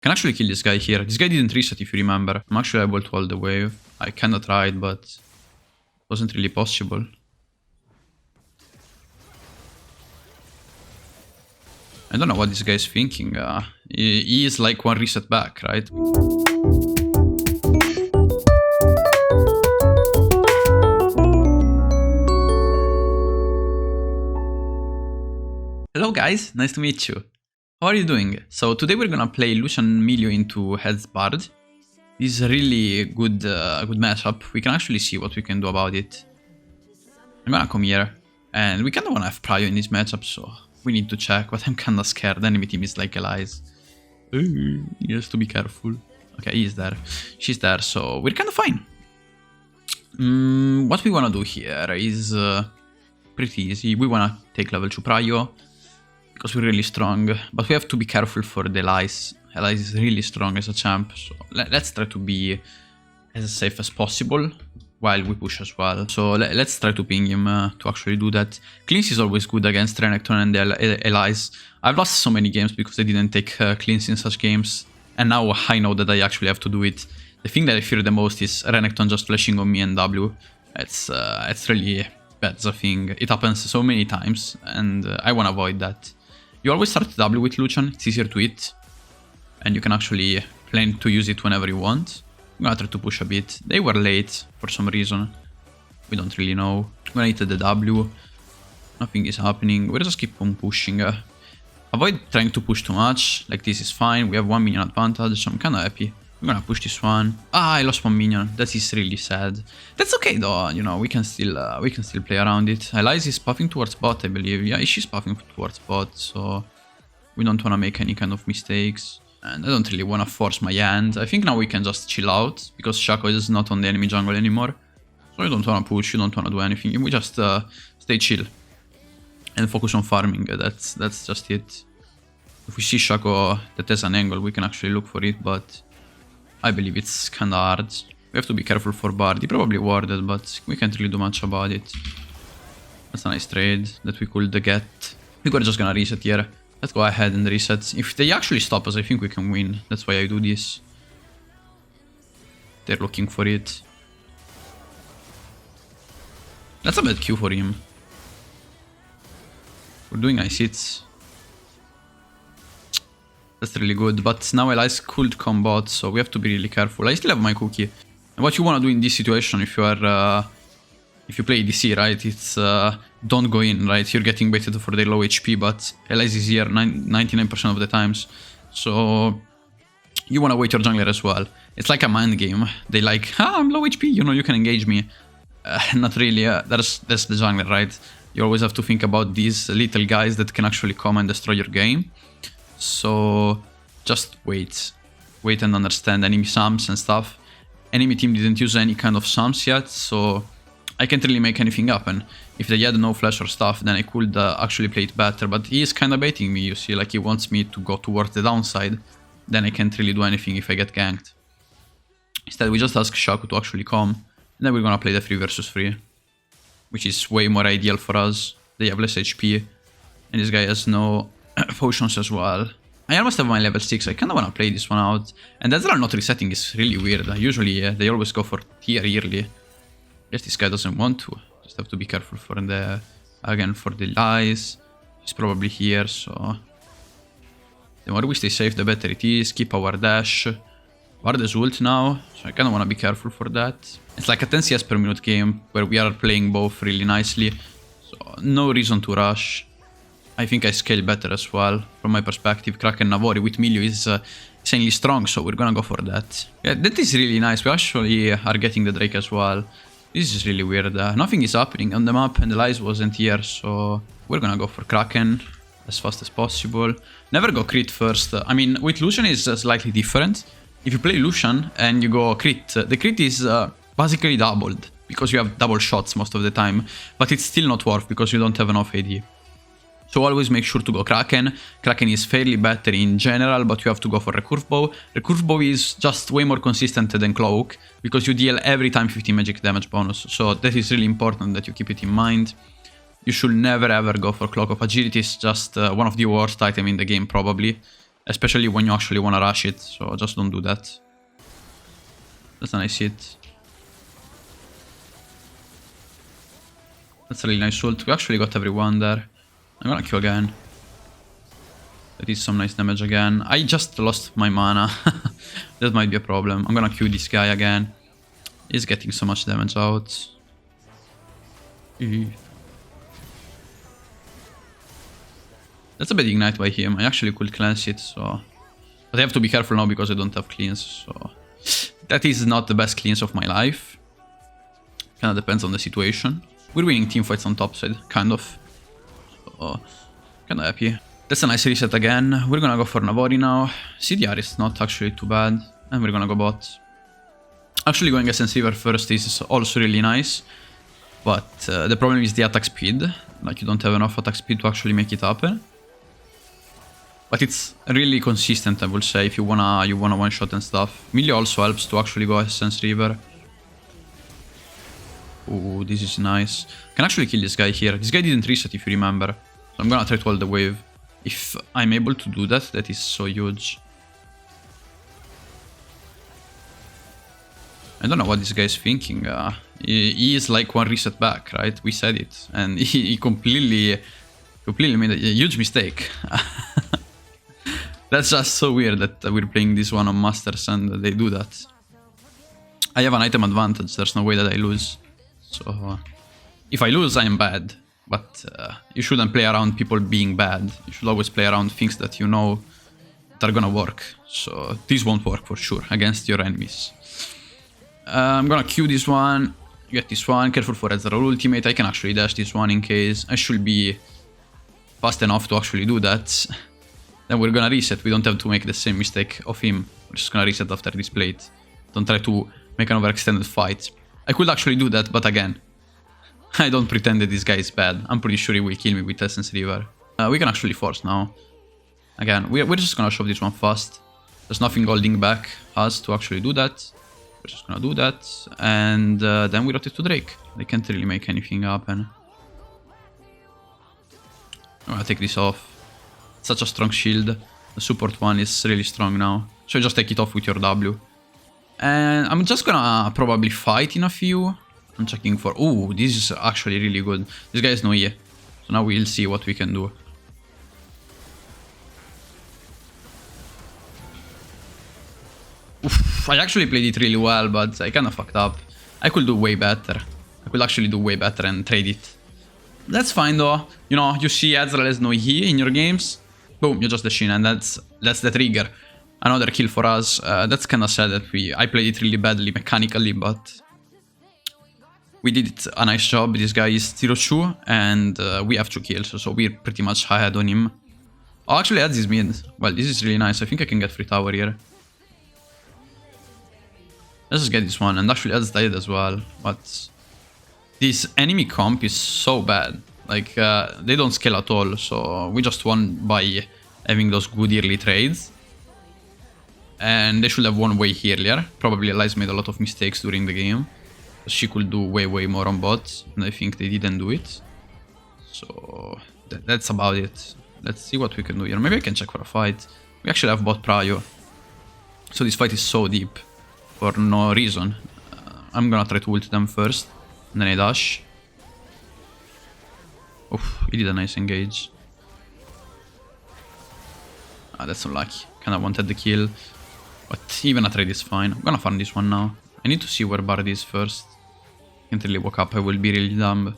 Can actually kill this guy here. This guy didn't reset, if you remember. I'm actually able to hold the wave. I kinda tried, but it wasn't really possible. I don't know what this guy is thinking. He is like one reset back, right? Hello guys, nice to meet you. How are you doing? So today we're gonna play Lucian Milio into Heads Bard. This is a really good matchup. We can actually see what we can do about it. I'm gonna come here, and we kinda wanna have Prio in this matchup, so we need to check, but I'm kinda scared. The enemy team is like Elias. He has to be careful. Okay, he's there. She's there, so we're kinda fine. What we wanna do here is pretty easy. We wanna take level 2 Prio, because we're really strong, but we have to be careful for the Elias. Elias is really strong as a champ, so let's try to be as safe as possible while we push as well. So let's try to ping him to actually do that. Cleanse is always good against Renekton and Elias. I've lost so many games because I didn't take cleanse in such games, and now I know that I actually have to do it. The thing that I fear the most is Renekton just flashing on me and W. It's really bad as a thing. It happens so many times, and I want to avoid that. You always start W with Lucian, it's easier to hit, and you can actually plan to use it whenever you want. I'm gonna try to push a bit. They were late for some reason. We don't really know. I'm gonna hit the W. Nothing is happening. We'll just keep on pushing. Avoid trying to push too much. Like this is fine. We have 1 minion advantage, so I'm kinda happy. I'm gonna push this one. I lost 1 minion. That is really sad. That's okay though, you know, we can still play around it. Elias is puffing towards bot, I believe. Yeah, she's puffing towards bot, so we don't wanna make any kind of mistakes. And I don't really wanna force my hand. I think now we can just chill out, because Shaco is not on the enemy jungle anymore. So you don't wanna push, you don't wanna do anything. We just stay chill and focus on farming. That's just it. If we see Shaco that has an angle, we can actually look for it, but I believe it's kinda hard. We have to be careful for Bard. He probably warded, but we can't really do much about it. That's a nice trade that we could get. I think we're just gonna reset here. Let's go ahead and reset. If they actually stop us, I think we can win. That's why I do this. They're looking for it. That's a bad Q for him. We're doing nice hits. That's really good, but now Elias could combat, so we have to be really careful. I still have my cookie. And what you want to do in this situation, if you are, if you play DC, right, it's don't go in, right? You're getting baited for their low HP, but Elias is here 99% of the times, so you want to wait your jungler as well. It's like a mind game. They like, I'm low HP, you know, you can engage me. Not really. That's the jungler, right? You always have to think about these little guys that can actually come and destroy your game. So just wait and understand enemy sums and stuff. Enemy team didn't use any kind of sums yet, so I can't really make anything happen. If they had no flash or stuff, then I could actually play it better, but he is kind of baiting me, you see, like he wants me to go towards the downside. Then I can't really do anything if I get ganked. Instead we just ask Shaco to actually come, and then we're gonna play the 3 versus 3, which is way more ideal for us. They have less HP, and this guy has no potions as well. I almost have my level 6, I kinda wanna play this one out. And Ezreal not resetting is really weird. Usually they always go for tier early. Guess this guy doesn't want to. Just have to be careful for the, again, for the lies. He's probably here, so the more we stay safe, the better it is. Keep our dash. Ward is ult now, so I kinda wanna be careful for that. It's like a 10 CS per minute game, where we are playing both really nicely. So no reason to rush. I think I scale better as well, from my perspective. Kraken Navori with Milio is insanely strong, so we're gonna go for that. Yeah, that is really nice. We actually are getting the Drake as well. This is really weird. Nothing is happening on the map, and Elias wasn't here, so we're gonna go for Kraken as fast as possible. Never go crit first. I mean, with Lucian is slightly different. If you play Lucian and you go crit, the crit is basically doubled, because you have double shots most of the time, but it's still not worth because you don't have enough AD. So always make sure to go Kraken. Kraken is fairly better in general, but you have to go for Recurve Bow. Recurve Bow is just way more consistent than Cloak, because you deal every time 50 magic damage bonus. So that is really important that you keep it in mind. You should never ever go for Cloak of Agility. It's just one of the worst items in the game probably. Especially when you actually want to rush it, so just don't do that. That's a nice hit. That's a really nice ult. We actually got everyone there. I'm gonna Q again. That is some nice damage again. I just lost my mana. That might be a problem. I'm gonna Q this guy again. He's getting so much damage out. That's a bad ignite by him. I actually could cleanse it, so... But I have to be careful now because I don't have cleans, so... That is not the best cleans of my life. Kinda depends on the situation. We're winning teamfights on top side, kind of. So, kinda happy. That's a nice reset again. We're gonna go for Navori now. CDR is not actually too bad. And we're gonna go bot. Actually going Essence River first is also really nice. But the problem is the attack speed. Like you don't have enough attack speed to actually make it happen. But it's really consistent, I will say, if you wanna one shot and stuff. Melee also helps to actually go Essence River. Ooh, this is nice. Can actually kill this guy here. This guy didn't reset, if you remember. So I'm gonna try to hold the wave. If I'm able to do that, that is so huge. I don't know what this guy is thinking. He is like one reset back, right? We said it. And he completely made a huge mistake. That's just so weird that we're playing this one on Masters and they do that. I have an item advantage, there's no way that I lose. So, if I lose, I am bad. But you shouldn't play around people being bad. You should always play around things that you know that are gonna work. So, this won't work for sure against your enemies. I'm gonna Q this one, get this one, careful for Ezra ultimate. I can actually dash this one in case. I should be fast enough to actually do that. Then we're gonna reset. We don't have to make the same mistake of him. We're just gonna reset after this plate. Don't try to make an overextended fight. I could actually do that, but again, I don't pretend that this guy is bad. I'm pretty sure he will kill me with Essence River. We can actually force now. Again, we're just gonna shove this one fast. There's nothing holding back us to actually do that. We're just gonna do that. And then we rotate to Drake. They can't really make anything happen. I'm gonna take this off. Such a strong shield. The support one is really strong now. So you just take it off with your W. And I'm just gonna probably fight in a few. I'm checking for... Ooh, this is actually really good. This guy has no E. So now we'll see what we can do. Oof, I actually played it really well, but I kinda fucked up. I could do way better. I could actually do way better and trade it. That's fine though. You know, you see Ezreal has no E in your games. Boom, you just dash in and that's the trigger. Another kill for us. That's kinda sad that I played it really badly mechanically, but we did a nice job. This guy is 0-2 and we have 2 kills, so we're pretty much ahead on him. Oh, actually adds his mid. Well, this is really nice. I think I can get free tower here. Let's just get this one, and actually adds died as well, but this enemy comp is so bad. Like, they don't scale at all, so we just won by having those good early trades. And they should have won way earlier. Probably Elias made a lot of mistakes during the game. She could do way more on bot, and I think they didn't do it. So, that's about it. Let's see what we can do here. Maybe I can check for a fight. We actually have bot prio. So this fight is so deep. For no reason. I'm gonna try to ult them first. And then I dash. Oof, he did a nice engage. Ah, that's unlucky. Kinda wanted the kill. But even a trade is fine. I'm gonna farm this one now. I need to see where Bard is first. Can't really walk up, I will be really dumb.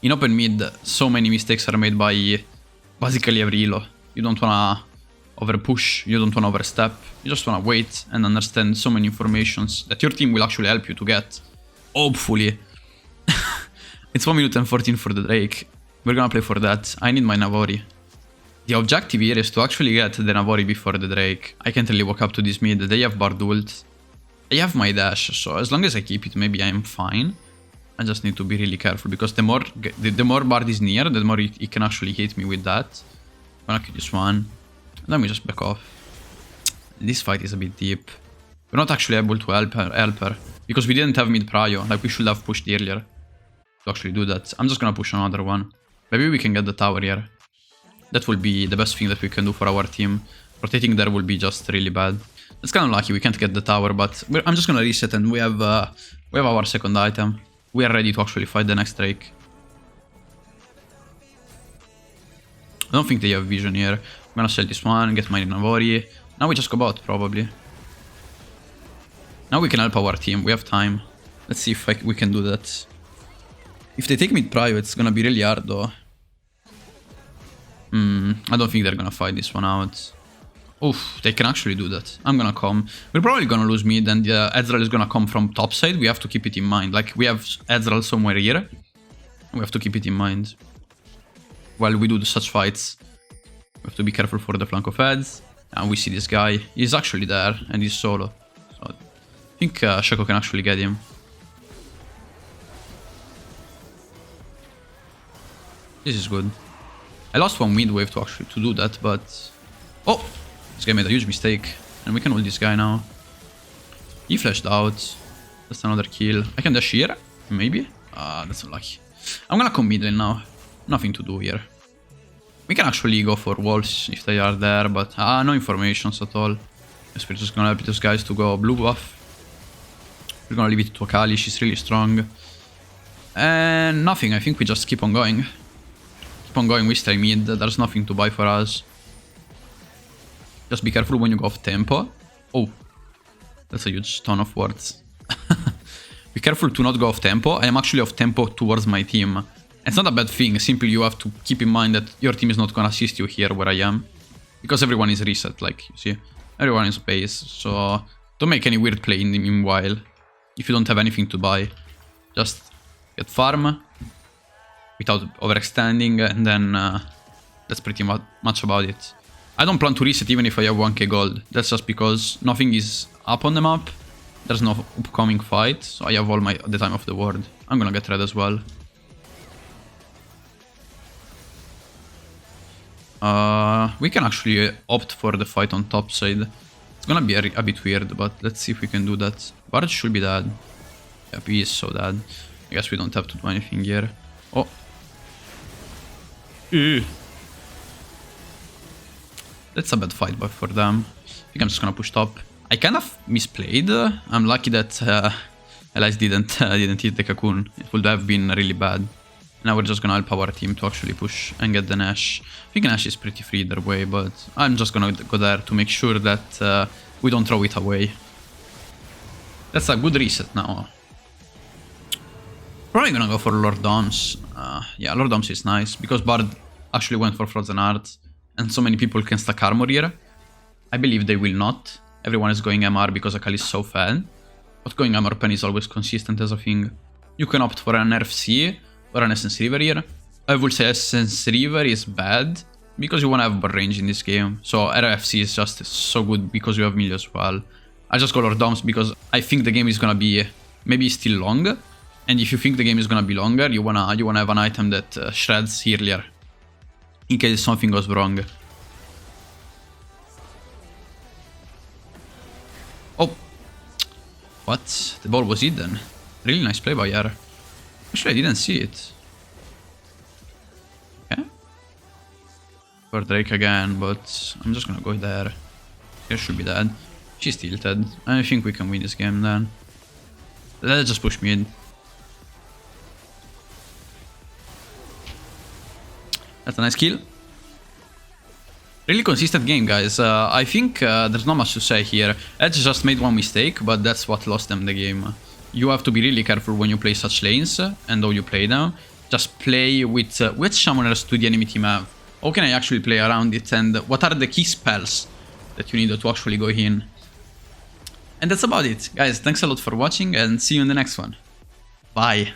In open mid, so many mistakes are made by basically every elo. You don't wanna over push, you don't wanna overstep, you just wanna wait and understand so many informations that your team will actually help you to get. Hopefully. It's 1 minute and 14 for the Drake. We're gonna play for that. I need my Navori. The objective here is to actually get the Navori before the Drake. I can't really walk up to this mid, they have Bard ult. I have my dash, so as long as I keep it, maybe I'm fine. I just need to be really careful, because the more Bard is near, the more he can actually hit me with that. I'm gonna kill this one. Let me just back off. This fight is a bit deep. We're not actually able to help her because we didn't have mid prio. Like, we should have pushed earlier to actually do that. I'm just gonna push another one. Maybe we can get the tower here. That will be the best thing that we can do for our team. Rotating there will be just really bad. It's kind of lucky we can't get the tower, but I'm just gonna reset and we have our second item. We are ready to actually fight the next Drake. I don't think they have vision here. I'm gonna sell this one, get my Navori. Now we just go bot, probably. Now we can help our team, we have time. Let's see if we can do that. If they take mid prio, it's gonna be really hard though. I don't think they're gonna fight this one out. Oof, they can actually do that. I'm gonna come. We're probably gonna lose mid and Ezreal is gonna come from top side. We have to keep it in mind. Like, we have Ezreal somewhere here. We have to keep it in mind. While we do such fights, we have to be careful for the flank of Eds. And we see this guy. He's actually there and he's solo. So I think Shaco can actually get him. This is good. I lost one mid wave to do that, but... Oh! This guy made a huge mistake. And we can ult this guy now. He flashed out. That's another kill. I can dash here? Maybe? That's unlucky. I'm gonna come mid lane now. Nothing to do here. We can actually go for walls if they are there, but no informations at all. Guess we're just gonna help those guys to go blue buff. We're gonna leave it to Akali, she's really strong. And nothing, I think we just keep on going. Keep on going, we stay mid, there's nothing to buy for us. Just be careful when you go off tempo. Oh, that's a huge ton of words. Be careful to not go off tempo. I am actually off tempo towards my team. It's not a bad thing, simply you have to keep in mind that your team is not gonna assist you here where I am. Because everyone is reset, like, you see. Everyone is base, so don't make any weird play in the meanwhile. If you don't have anything to buy, just get farm without overextending, and then that's pretty much about it. I don't plan to reset even if I have 1k gold. That's just because nothing is up on the map. There's no upcoming fight, so I have all the time of the world. I'm gonna get red as well. We can actually opt for the fight on top side. It's gonna be a bit weird, but let's see if we can do that. Barge should be dead. Yep, he is so dead. I guess we don't have to do anything here. Oh. That's a bad fight but for them. I think I'm just gonna push top. I kind of misplayed. I'm lucky that Elias didn't hit the cocoon. It would have been really bad. Now we're just gonna help our team to actually push and get the Nash. I think Nash is pretty free either way, but I'm just gonna go there to make sure that we don't throw it away. That's a good reset now. Probably gonna go for Lord Doms. Yeah, Lord Doms is nice, because Bard actually went for Frozen Heart, and so many people can stack armor here. I believe they will not. Everyone is going MR because Akali is so fed. But going MR pen is always consistent as a thing. You can opt for an RFC or an Essence River here. I would say Essence River is bad because you want to have bar range in this game. So RFC is just so good because you have melee as well. I just go Lord Doms because I think the game is gonna be maybe still long. And if you think the game is gonna be longer, you wanna have an item that shreds earlier, in case something goes wrong. Oh, what? The ball was hidden. Really nice play by Yara. Actually, I didn't see it. Okay. For Drake again, but I'm just gonna go there. Here should be dead. She's tilted. I think we can win this game then. Let's just push mid. That's a nice kill. Really consistent game, guys. I think there's not much to say here. Edge just made one mistake, but that's what lost them the game. You have to be really careful when you play such lanes, and how you play them. Just play with which summoners do the enemy team have. How can I actually play around it, and what are the key spells that you need to actually go in. And that's about it. Guys, thanks a lot for watching, and see you in the next one. Bye.